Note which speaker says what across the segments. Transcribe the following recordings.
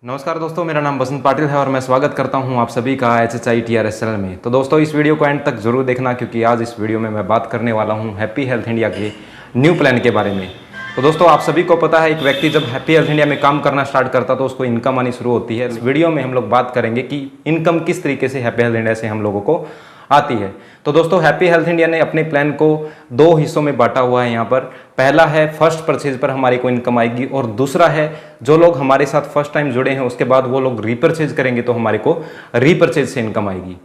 Speaker 1: नमस्कार दोस्तों, मेरा नाम बसंत पाटिल है और मैं स्वागत करता हूं आप सभी का HHI TRS चैनल में। तो दोस्तों इस वीडियो को एंड तक जरूर देखना, क्योंकि आज इस वीडियो में मैं बात करने वाला हूं हैप्पी हेल्थ इंडिया के न्यू प्लान के बारे में। तो दोस्तों आप सभी को पता है, एक व्यक्ति जब हैप्पी हेल्थ इंडिया में काम करना स्टार्ट करता तो उसको इनकम आनी शुरू होती है। इस वीडियो में हम लोग बात करेंगे कि इनकम किस तरीके से हैप्पी हेल्थ इंडिया से हम लोगों को आती है। तो दोस्तों हैप्पी हेल्थ इंडिया ने अपने प्लान को दो हिस्सों में बांटा हुआ है। यहाँ पर पहला है फर्स्ट परचेज पर हमारी को इनकम आएगी, और दूसरा है जो लोग हमारे साथ फर्स्ट टाइम जुड़े हैं उसके बाद वो लोग रीपरचेज करेंगे तो हमारे को रीपरचेज से इनकम आएगी।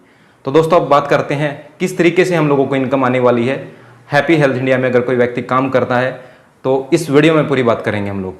Speaker 1: तो दोस्तों अब बात करते हैं किस तरीके से हम लोगों को इनकम आने वाली है हैप्पी हेल्थ इंडिया में। अगर कोई व्यक्ति काम करता है तो इस वीडियो में पूरी बात करेंगे हम लोग।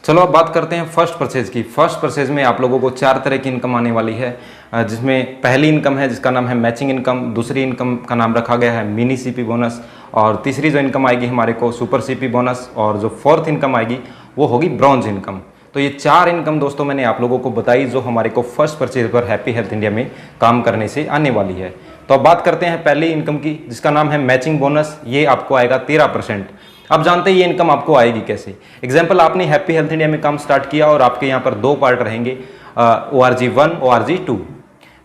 Speaker 1: चलो अब बात करते हैं फर्स्ट परचेज की। फर्स्ट परचेज में आप लोगों को 4 तरह की इनकम आने वाली है, जिसमें पहली इनकम है जिसका नाम है मैचिंग इनकम, दूसरी इनकम का नाम रखा गया है मिनी सीपी बोनस, और तीसरी जो इनकम आएगी हमारे को सुपर सीपी बोनस, और जो फोर्थ इनकम आएगी वो होगी ब्रॉन्ज इनकम। तो ये 4 इनकम दोस्तों मैंने आप लोगों को बताई जो हमारे को फर्स्ट परचेज पर हैप्पी हेल्थ इंडिया में काम करने से आने वाली है। तो अब बात करते हैं पहली इनकम की, जिसका नाम है मैचिंग बोनस। ये आपको आएगा 13%। अब जानते हैं ये इनकम आपको आएगी कैसे। एग्जाम्पल, आपने हैप्पी हेल्थ इंडिया में काम स्टार्ट किया और आपके यहाँ पर 2 पार्ट रहेंगे, ORG1 ORG2।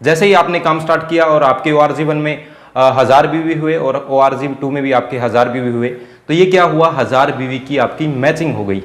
Speaker 1: जैसे ही आपने काम स्टार्ट किया और आपके ORG1 में 1000 बीवी हुए और ORG2 में भी आपके 1000 बीवी हुए, तो ये क्या हुआ, 1000 बीवी की आपकी मैचिंग हो गई।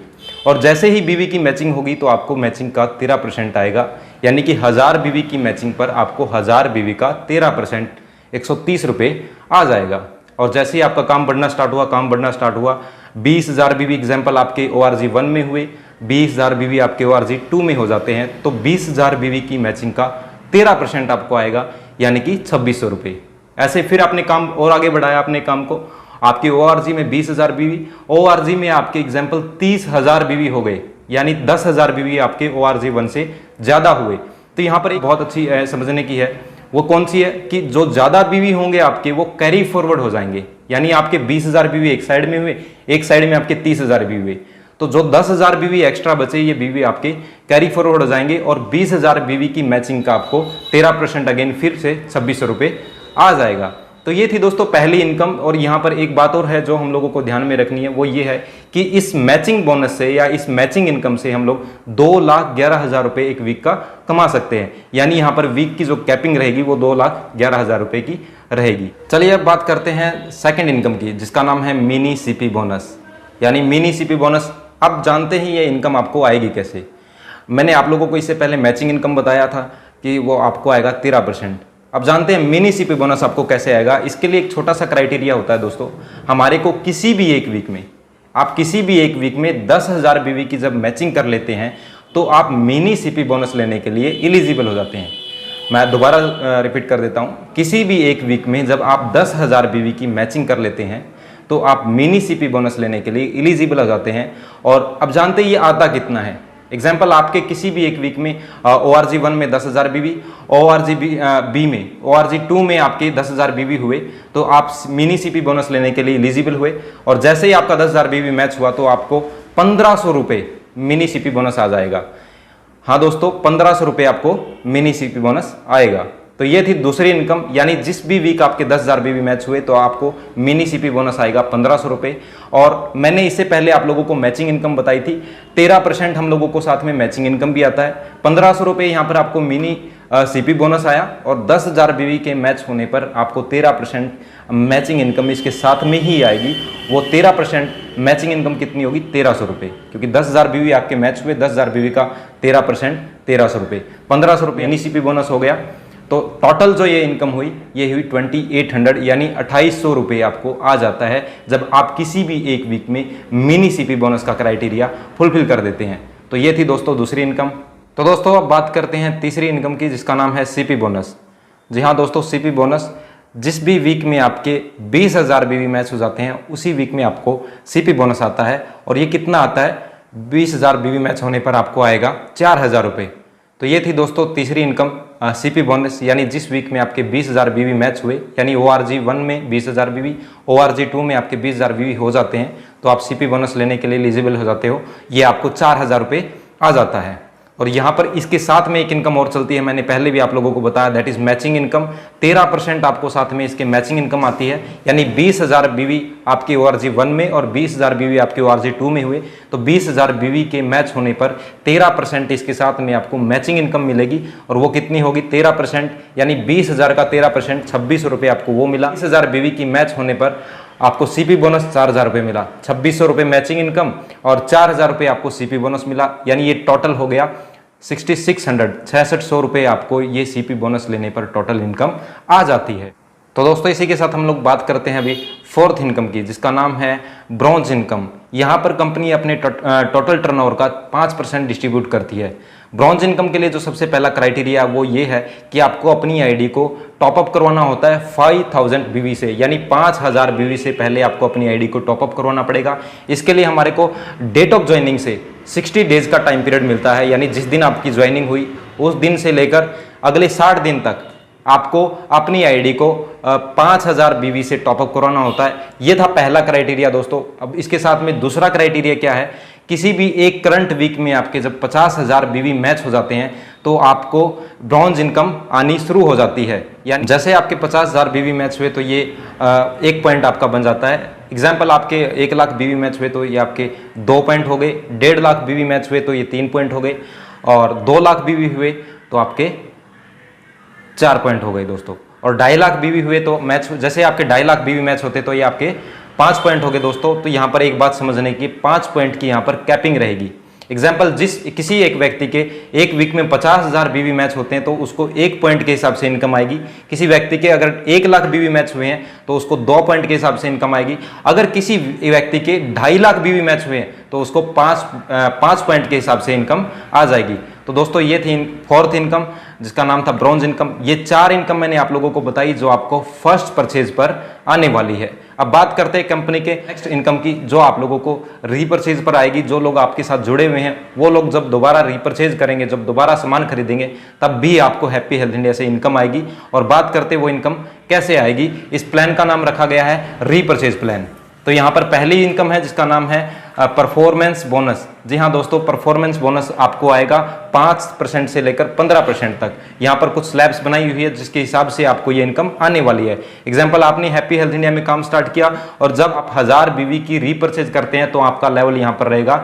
Speaker 1: और जैसे ही बीवी की मैचिंग होगी तो आपको मैचिंग का 13% आएगा, यानी कि 1000 बीवी की मैचिंग पर आपको 1000 बीवी का 13% 130 रुपये आ जाएगा। और जैसे ही आपका काम बढ़ना स्टार्ट हुआ 20,000 बीवी एग्जाम्पल आपके ORG1 में हुए, 20,000 बीवी आपके ORG2 में हो जाते हैं, तो 20,000 बीवी की मैचिंग का 13% आपको आएगा, यानी कि 2600 रुपये। ऐसे फिर आपने काम और आगे बढ़ाया अपने काम को, आपके ORG में 20,000 बीवी, ORG में आपके एग्जाम्पल 30,000 बीवी हो गए, यानी 10,000 बीवी आपके ORG1 से ज़्यादा हुए। तो यहाँ पर एक बहुत अच्छी समझने की है, वो कौन सी है कि जो ज़्यादा बीवी होंगे आपके वो कैरी फॉरवर्ड हो जाएंगे, यानी आपके 20,000 बीवी एक साइड में हुए, एक साइड में आपके 30,000 बीवी हुए, तो जो 10,000 बीवी एक्स्ट्रा बचे ये बीवी आपके कैरी फॉरवर्ड हो जाएंगे, और 20,000 बीवी की मैचिंग का आपको 13% अगेन फिर से 2600 रुपये आ जाएगा। तो ये थी दोस्तों पहली इनकम। और यहाँ पर एक बात और है जो हम लोगों को ध्यान में रखनी है, वो ये है कि इस मैचिंग बोनस से या इस मैचिंग इनकम से हम लोग 2,11,000 रुपये एक वीक का कमा सकते हैं, यानी यहाँ पर वीक की जो कैपिंग रहेगी वो 2,11,000 रुपये की रहेगी। चलिए अब बात करते हैं सेकेंड इनकम की, जिसका नाम है मिनी सीपी बोनस, यानी मिनी सीपी बोनस। अब जानते हैं ये इनकम आपको आएगी कैसे। मैंने आप लोगों को इससे पहले मैचिंग इनकम बताया था कि वो आपको आएगा 13%। अब जानते हैं मिनी सीपी बोनस आपको कैसे आएगा। इसके लिए एक छोटा सा क्राइटेरिया होता है दोस्तों, हमारे को किसी भी एक वीक में, आप किसी भी एक वीक में 10,000 बीवी की जब मैचिंग कर लेते हैं तो आप मिनी सीपी बोनस लेने के लिए एलिजिबल हो जाते हैं। मैं दोबारा रिपीट कर देता हूँ, किसी भी एक वीक में जब आप 10,000 बीवी की मैचिंग कर लेते हैं तो आप मिनी सीपी बोनस लेने के लिए एलिजिबल हो जाते हैं। और अब जानते हैं ये आता कितना है। एग्जाम्पल, आपके किसी भी एक वीक में ORG1 में 10,000 बीवी, ORG2 में आपके 10,000 बीवी हुए, तो आप मिनी सीपी बोनस लेने के लिए एलिजिबल हुए। और जैसे ही आपका 10,000 बीवी मैच हुआ तो आपको 1,500 रुपये मिनी सीपी बोनस आ जाएगा। हाँ दोस्तों, 1,500 रुपये आपको मिनी सीपी बोनस आएगा। तो ये थी दूसरी इनकम, यानी जिस भी वीक आपके 10,000 बीवी मैच हुए तो आपको मिनी सीपी बोनस आएगा 1,500 रुपये। और मैंने इससे पहले आप लोगों को मैचिंग इनकम बताई थी, 13% हम लोगों को साथ में मैचिंग इनकम भी आता है। 1,500 रुपये यहाँ पर आपको मिनी सीपी बोनस आया, और 10,000 बीवी के मैच होने पर आपको 13% मैचिंग इनकम इसके साथ में ही आएगी। वो 13% मैचिंग इनकम कितनी होगी, 1,300 रुपये, क्योंकि 10,000 बीवी आपके मैच हुए, 10,000 बीवी का 13% 1,300 रुपये, 1,500 रुपये मिनी सीपी बोनस हो गया। तो टोटल जो ये इनकम हुई ये हुई 2,800, यानी 2,800 रुपये आपको आ जाता है जब आप किसी भी एक वीक में मिनी सीपी बोनस का क्राइटेरिया फुलफिल कर देते हैं। तो ये थी दोस्तों दूसरी इनकम। तो दोस्तों अब बात करते हैं तीसरी इनकम की, जिसका नाम है सीपी बोनस। जी हाँ दोस्तों, सीपी बोनस जिस भी वीक में आपके 20,000 बीवी मैच हो जाते हैं उसी वीक में आपको सीपी बोनस आता है। और ये कितना आता है, 20,000 बीवी मैच होने पर आपको आएगा 4,000 रुपये। तो ये थी दोस्तों तीसरी इनकम सीपी बोनस, यानी जिस वीक में आपके 20,000 बीवी मैच हुए, यानी ORG1 में 20,000 बीवी, ORG2 में आपके 20,000 बीवी हो जाते हैं, तो आप सीपी बोनस लेने के लिए एलिजिबल हो जाते हो। ये आपको 4,000 रुपये आ जाता है। और यहाँ पर इसके साथ में एक इनकम और चलती है, मैंने पहले भी आप लोगों को बताया, दैट इज मैचिंग इनकम। 13% आपको साथ में इसके मैचिंग इनकम आती है, यानी 20,000 बीवी आपकी ORG 1 में और 20,000 बीवी आपकी ORG 2 में हुए तो 20,000 बीवी के मैच होने पर 13% इसके साथ में आपको मैचिंग इनकम मिलेगी। और वो कितनी होगी? 13%, यानी 20,000 का 13% 2600 रुपये आपको वो मिला। 20,000 बीवी की मैच होने पर आपको CP बोनस 4,000 रुपये मिला, 2600 रुपये मैचिंग इनकम और 4,000 रुपये आपको CP बोनस मिला, यानी ये टोटल हो गया 6600 रुपये आपको ये CP बोनस लेने पर टोटल इनकम आ जाती है। तो दोस्तों इसी के साथ हम लोग बात करते हैं अभी फोर्थ इनकम की, जिसका नाम है ब्रॉन्ज इनकम। यहाँ पर कंपनी अपने टोटल टर्नओवर का 5% डिस्ट्रीब्यूट करती है। ब्रॉन्ज इनकम के लिए जो सबसे पहला क्राइटेरिया वो ये है कि आपको अपनी आईडी को टॉपअप करवाना होता है 5000 बीवी से, यानी 5000 बीवी से पहले आपको अपनी आईडी को टॉपअप करवाना पड़ेगा। इसके लिए हमारे को डेट ऑफ ज्वाइनिंग से 60 डेज का टाइम पीरियड मिलता है, यानी जिस दिन आपकी ज्वाइनिंग हुई उस दिन से लेकर अगले 60 दिन तक आपको अपनी आईडी को 5000 बीवी से टॉपअप करवाना होता है। ये था पहला क्राइटेरिया दोस्तों। अब इसके साथ में दूसरा क्राइटेरिया क्या है? किसी भी एक करंट वीक में आपके जब 50,000 बीवी मैच हो जाते हैं तो आपको ब्रॉन्ज इनकम आनी शुरू हो जाती है। यानी जैसे आपके 50,000 बीवी मैच हुए तो ये 1 पॉइंट आपका बन जाता है। एग्जाम्पल, आपके 1 लाख बीवी मैच हुए तो ये आपके 2 पॉइंट हो गए, 1.5 लाख बीवी मैच हुए तो ये 3 पॉइंट हो गए, और 2 लाख बीवी हुए तो आपके 4 पॉइंट हो गए दोस्तों। और 2.5 लाख बीवी हुए तो मैच, जैसे आपके 2.5 लाख बीवी मैच होते तो ये आपके 5 पॉइंट हो गए दोस्तों। तो यहाँ पर एक बात समझने की, 5 पॉइंट की यहाँ पर कैपिंग रहेगी। एग्जाम्पल, किसी एक व्यक्ति के एक वीक में 50,000 बीवी मैच होते हैं तो उसको 1 पॉइंट के हिसाब से इनकम आएगी। किसी व्यक्ति के अगर 1 लाख बीवी मैच हुए हैं तो उसको 2 पॉइंट के हिसाब से इनकम आएगी। अगर किसी व्यक्ति के 2.5 लाख बीवी मैच हुए हैं तो उसको 5 पॉइंट के हिसाब से इनकम आ जाएगी। तो दोस्तों ये थी फोर्थ इनकम, जिसका नाम था ब्रॉन्ज इनकम। ये 4 इनकम मैंने आप लोगों को बताई जो आपको फर्स्ट परचेज पर आने वाली है। अब बात करते हैं कंपनी के नेक्स्ट इनकम की, जो आप लोगों को रीपरचेज पर आएगी। जो लोग आपके साथ जुड़े हुए हैं वो लोग जब दोबारा रीपरचेज करेंगे, जब दोबारा सामान खरीदेंगे, तब भी आपको हैप्पी हेल्थ इंडिया से इनकम आएगी। और बात करते वो इनकम कैसे आएगी, इस प्लान का नाम रखा गया है रीपरचेज प्लान। तो यहाँ पर पहली इनकम है जिसका नाम है परफॉर्मेंस बोनस। जी हाँ दोस्तों, परफॉर्मेंस बोनस आपको आएगा 5% से लेकर 15% तक। यहाँ पर कुछ स्लैब्स बनाई हुई है जिसके हिसाब से आपको ये इनकम आने वाली है। एग्जाम्पल, आपने हैप्पी हेल्थ इंडिया में काम स्टार्ट किया और जब आप 1000 बीवी की रीपरचेज करते हैं तो आपका लेवल यहाँ पर रहेगा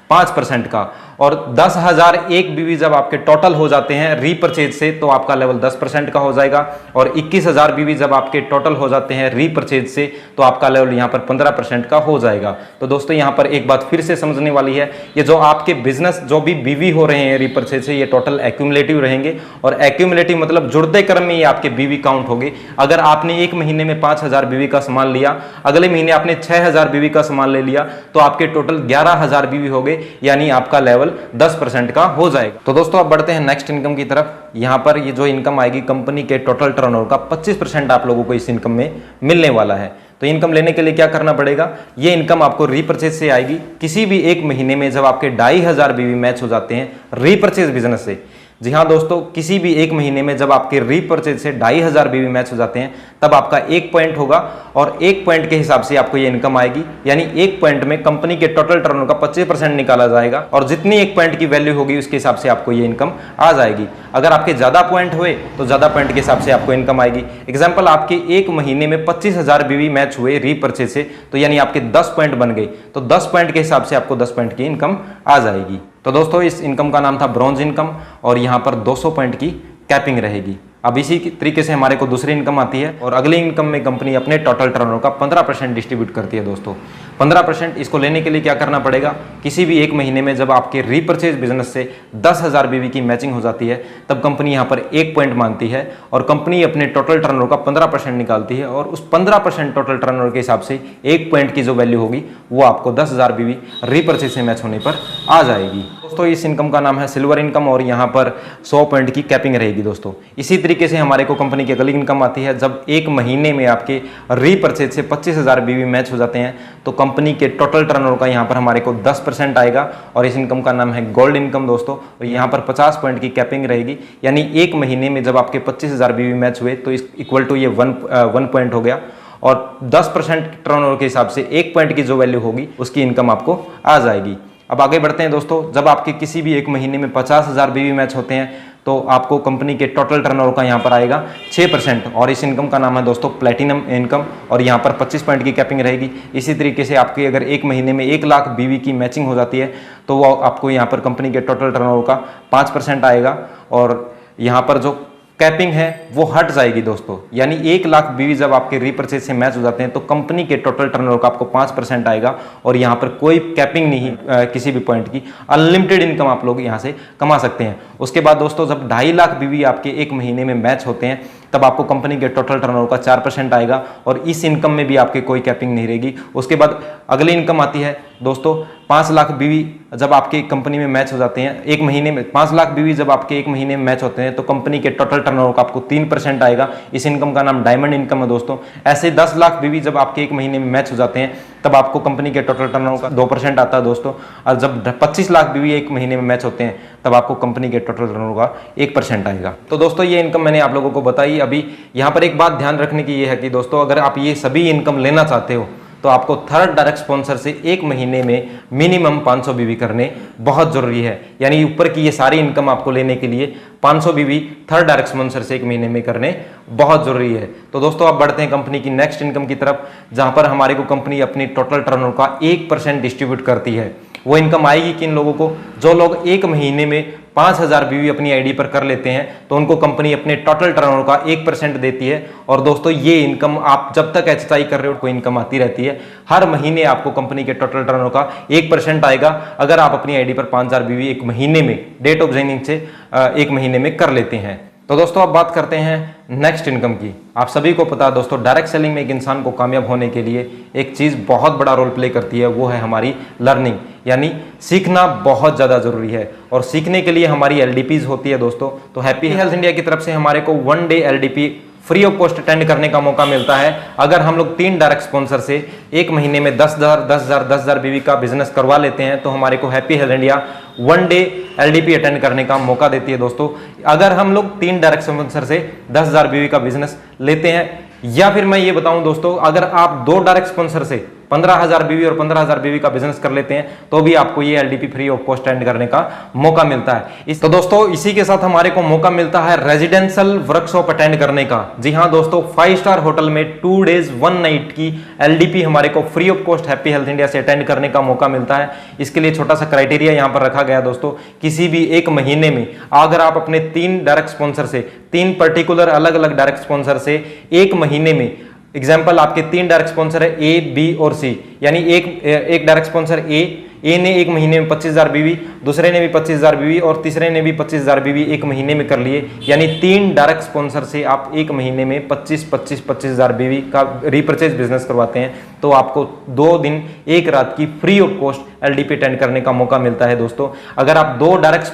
Speaker 1: 5% का, और 10,001 बीवी जब आपके टोटल हो जाते हैं रीपरचेज से तो आपका लेवल 10% का हो जाएगा, और 21,000 बीवी जब आपके टोटल हो जाते हैं रीपरचेज से तो आपका लेवल यहाँ पर 15% का हो जाएगा। तो दोस्तों यहाँ पर एक बात फिर से समझने वाली है, ये जो आपके बिजनेस जो भी बीवी हो रहे हैं रीपरचेज से, ये टोटल एक्यूमुलेटिव रहेंगे। और एक्यूमुलेटिव मतलब जुड़ते क्रम में ये आपके बीवी काउंट होगी। अगर आपने एक महीने में 5,000 बीवी का सामान लिया, अगले महीने आपने 6,000 बीवी का सामान ले लिया, तो आपके टोटल 11,000 बीवी हो गए, यानी आपका लेवल 10% का हो जाएगा। तो दोस्तों अब बढ़ते हैं नेक्स्ट इनकम की तरफ। यहाँ पर ये जो इनकम आएगी कंपनी के टोटल टर्नओवर का 25% आप लोगों को इस इनकम में मिलने वाला है। तो इनकम लेने के लिए क्या करना पड़ेगा, ये इनकम आपको रीपरचेज से आएगी। किसी भी एक महीने में जब आपके 2,500 बीवी मैच हो जाते हैं रीपरचेज बिजनेस से, जी हाँ दोस्तों, किसी भी एक महीने में जब आपके रीपरचेज से 2,500 बीवी मैच हो जाते हैं तब आपका 1 पॉइंट होगा, और 1 पॉइंट के हिसाब से आपको ये इनकम आएगी। यानी 1 पॉइंट में कंपनी के टोटल टर्नओवर का 25% निकाला जाएगा, और जितनी 1 पॉइंट की वैल्यू होगी उसके हिसाब से आपको ये इनकम आ जाएगी। अगर आपके ज्यादा पॉइंट हुए तो ज्यादा पॉइंट के हिसाब से आपको इनकम आएगी। एग्जाम्पल, आपके एक महीने में 25,000 बीवी मैच हुए रीपरचेज से, तो यानी आपके 10 पॉइंट बन गए, तो 10 पॉइंट के हिसाब से आपको 10 पॉइंट की इनकम आ जाएगी। तो दोस्तों इस इनकम का नाम था ब्रॉन्ज इनकम, और यहाँ पर 200 पॉइंट की कैपिंग रहेगी। अब इसी तरीके से हमारे को दूसरी इनकम आती है, और अगली इनकम में कंपनी अपने टोटल टर्नओवर का 15% डिस्ट्रीब्यूट करती है दोस्तों। 15% इसको लेने के लिए क्या करना पड़ेगा, किसी भी एक महीने में जब आपके रीपरचेज बिजनेस से 10,000 बीवी की मैचिंग हो जाती है तब कंपनी यहाँ पर 1 पॉइंट मांगती है, और कंपनी अपने टोटल टर्नओवर का 15% निकालती है, और उस 15% टोटल टर्नओवर के हिसाब से 1 पॉइंट की जो वैल्यू होगी वो आपको 10,000 बीवी रीपरचेज से मैच होने पर आ जाएगी। दोस्तों इस इनकम का नाम है सिल्वर इनकम, और यहाँ पर 100 पॉइंट की कैपिंग रहेगी दोस्तों। इसी तरीके से हमारे को कंपनी की अगली इनकम आती है, जब एक महीने में आपके रीपरचेज से 25,000 बीवी मैच हो जाते हैं तो कंपनी के टोटल टर्नओवर का यहाँ पर हमारे को 10% आएगा, और इस इनकम का नाम है गोल्ड इनकम दोस्तों। और यहाँ पर 50 पॉइंट की कैपिंग रहेगी, यानी एक महीने में जब आपके 25,000 बीवी मैच हुए तो इस इक्वल टू ये 1 पॉइंट हो गया, और 10% टर्नओवर के हिसाब से 1 पॉइंट की जो वैल्यू होगी उसकी इनकम आपको आ जाएगी। अब आगे बढ़ते हैं दोस्तों। जब आपके किसी भी एक महीने में 50,000 बीवी मैच होते हैं तो आपको कंपनी के टोटल टर्नओवर का यहाँ पर आएगा 6%, और इस इनकम का नाम है दोस्तों प्लेटिनम इनकम, और यहाँ पर 25 पॉइंट की कैपिंग रहेगी। इसी तरीके से आपकी अगर एक महीने में 1 लाख बीवी की मैचिंग हो जाती है तो वो आपको यहाँ पर कंपनी के टोटल टर्नओवर का 5% आएगा, और यहाँ पर जो कैपिंग है वो हट जाएगी दोस्तों। यानी 1 लाख बीवी जब आपके रीपरचेज से मैच हो जाते हैं तो कंपनी के टोटल टर्नओवर का आपको 5% आएगा, और यहाँ पर कोई कैपिंग नहीं किसी भी पॉइंट की, अनलिमिटेड इनकम आप लोग यहाँ से कमा सकते हैं। उसके बाद दोस्तों जब 2.5 लाख बीवी आपके एक महीने में मैच होते हैं तब आपको कंपनी के टोटल टर्नओवर का 4% आएगा, और इस इनकम में भी आपके कोई कैपिंग नहीं रहेगी। उसके बाद अगली इनकम आती है दोस्तों 5 लाख बीवी जब आपके कंपनी में मैच हो जाते हैं एक महीने में, 5 लाख बीवी जब आपके एक महीने में मैच होते हैं तो कंपनी के टोटल टर्नओवर का आपको 3% आएगा। इस इनकम का नाम डायमंड इनकम है दोस्तों। ऐसे 10 लाख बीवी जब आपके एक महीने में मैच हो जाते हैं तब आपको कंपनी के टोटल टर्नओवर का 2% आता है दोस्तों, और जब 25 लाख बीवी एक महीने में मैच होते हैं तब आपको कंपनी के टोटल टर्नओवर का 1% आएगा। तो दोस्तों ये इनकम मैंने आप लोगों को बताई। अभी यहाँ पर एक बात ध्यान रखने की ये है कि दोस्तों अगर आप ये सभी इनकम लेना चाहते हो तो आपको थर्ड डायरेक्ट स्पॉन्सर से एक महीने में मिनिमम 500 बीवी करने बहुत जरूरी है। यानी ऊपर की ये सारी इनकम आपको लेने के लिए 500 बीवी थर्ड डायरेक्ट स्पॉन्सर से एक महीने में करने बहुत जरूरी है। तो दोस्तों आप बढ़ते हैं कंपनी की नेक्स्ट इनकम की तरफ, जहां पर हमारे को कंपनी अपनी टोटल टर्नओवर का 1% डिस्ट्रीब्यूट करती है। वो इनकम आएगी किन लोगों को? जो लोग एक महीने में 5,000 बीवी अपनी आईडी पर कर लेते हैं तो उनको कंपनी अपने टोटल टर्नओवर का 1% देती है। और दोस्तों ये इनकम आप जब तक एचएसआई कर रहे हो कोई इनकम आती रहती है। हर महीने आपको कंपनी के टोटल टर्नओवर का 1% आएगा अगर आप अपनी आईडी पर 5,000 बीवी एक महीने में डेट ऑफ ज्वाइनिंग से एक महीने में कर लेते हैं। तो दोस्तों अब बात करते हैं नेक्स्ट इनकम की। आप सभी को पता है दोस्तों डायरेक्ट सेलिंग में एक इंसान को कामयाब होने के लिए एक चीज़ बहुत बड़ा रोल प्ले करती है, वो है हमारी लर्निंग, यानी सीखना बहुत ज़्यादा ज़रूरी है। और सीखने के लिए हमारी एलडीपीज होती है दोस्तों। तो हैप्पी हेल्थ इंडिया की तरफ से हमारे को 1 day LDP free of cost attend करने का मौका मिलता है अगर हम लोग 3 डायरेक्ट स्पॉन्सर से एक महीने में 10,000 बीवी का बिजनेस करवा लेते हैं तो हमारे को happy health India 1 day LDP attend करने का मौका देती है दोस्तों। अगर हम लोग 3 डायरेक्ट स्पॉन्सर से 10,000 बीवी का बिजनेस लेते हैं, या फिर मैं ये बताऊं दोस्तों अगर आप 2 डायरेक्ट स्पॉन्सर से 15,000 बीवी और 15,000 बीवी का बिजनेस कर लेते हैं तो भी आपको ये LDP free of cost attend करने का मौका मिलता है। तो दोस्तों इसी के साथ हमारे को मौका मिलता है रेजिडेंशियल वर्कशॉप अटेंड करने का। जी हाँ दोस्तों, 5 स्टार होटल में 2 डेज 1 नाइट की एलडीपी हमारे को free of cost happy health India से अटेंड करने का मौका मिलता है। इसके लिए छोटा सा क्राइटेरिया यहाँ पर रखा गया दोस्तों, किसी भी एक महीने में अगर आप अपने 3 डायरेक्ट स्पॉन्सर से 3 पर्टिकुलर अलग अलग डायरेक्ट स्पॉन्सर से एक महीने में, एग्जाम्पल आपके 3 डायरेक्ट स्पॉन्सर है ए, बी और सी, यानी एक डायरेक्ट स्पॉन्सर ए ने एक महीने में 25,000 बीवी, दूसरे ने भी 25,000 बीवी और तीसरे ने भी 25,000 बीवी एक महीने में कर लिए, यानी 3 डायरेक्ट स्पॉन्सर से आप एक महीने में 25,000 बीवी का रीपरचेज बिजनेस करवाते हैं तो आपको 2 दिन 1 रात की free of cost LDP attend करने का मौका मिलता है दोस्तों। अगर आप 2 डायरेक्ट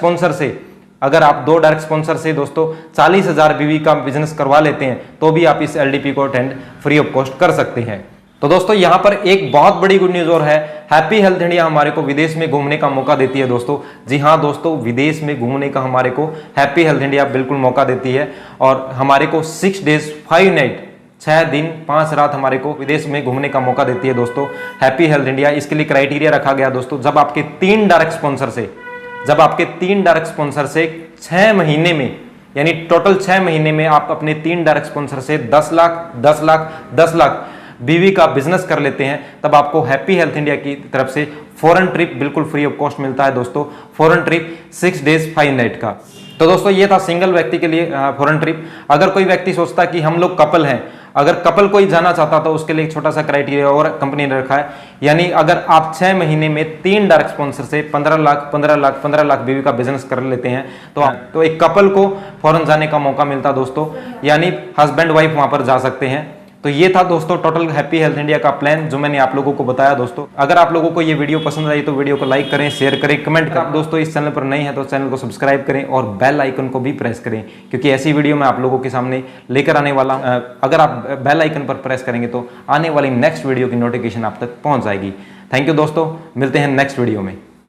Speaker 1: स्पॉन्सर से दोस्तों 40,000 बीवी का बिजनेस करवा लेते हैं तो भी आप इस एलडीपी को अटेंड फ्री ऑफ कॉस्ट कर सकते हैं। तो दोस्तों यहां पर एक बहुत बड़ी गुड न्यूज और है, हैप्पी हेल्थ इंडिया हमारे को विदेश में घूमने का मौका देती है दोस्तों। जी हां दोस्तों, विदेश में घूमने का हमारे को हैप्पी हेल्थ इंडिया बिल्कुल मौका देती है और हमारे को 6 डेज 5 नाइट 6 दिन 5 रात हमारे को विदेश में घूमने का मौका देती है दोस्तों हैप्पी हेल्थ इंडिया। इसके लिए क्राइटेरिया रखा गया दोस्तों, जब आपके 3 डायरेक्ट स्पॉन्सर से 6 महीने में, यानी टोटल 6 महीने में आप अपने 3 डायरेक्ट स्पॉन्सर से 10 लाख बीवी का बिजनेस कर लेते हैं तब आपको हैप्पी हेल्थ इंडिया की तरफ से फॉरेन ट्रिप बिल्कुल फ्री ऑफ कॉस्ट मिलता है दोस्तों। फॉरेन ट्रिप 6 डेज 5 नाइट का। तो दोस्तों ये था सिंगल व्यक्ति के लिए फॉरेन ट्रिप। अगर कोई व्यक्ति सोचता कि हम लोग कपल हैं, अगर कपल कोई जाना चाहता तो उसके लिए एक छोटा सा क्राइटेरिया और कंपनी ने रखा है, यानी अगर आप 6 महीने में 3 डायरेक्ट स्पॉन्सर से 15 लाख बीवी का बिजनेस कर लेते हैं तो एक कपल को फॉरेन जाने का मौका मिलता दोस्तों, यानी हस्बैंड वाइफ वहां पर जा सकते हैं। तो ये था दोस्तों टोटल हैप्पी हेल्थ इंडिया का प्लान जो मैंने आप लोगों को बताया दोस्तों। अगर आप लोगों को ये वीडियो पसंद आई तो वीडियो को लाइक करें, शेयर करें, कमेंट करें। दोस्तों इस चैनल पर नए हैं तो चैनल को सब्सक्राइब करें और बेल आइकन को भी प्रेस करें क्योंकि ऐसी वीडियो मैं आप लोगों के सामने लेकर आने वाला हूं। अगर आप बेल आइकन पर प्रेस करेंगे तो आने वाली नेक्स्ट वीडियो की नोटिफिकेशन आप तक पहुंच जाएगी। थैंक यू दोस्तों, मिलते हैं नेक्स्ट वीडियो में।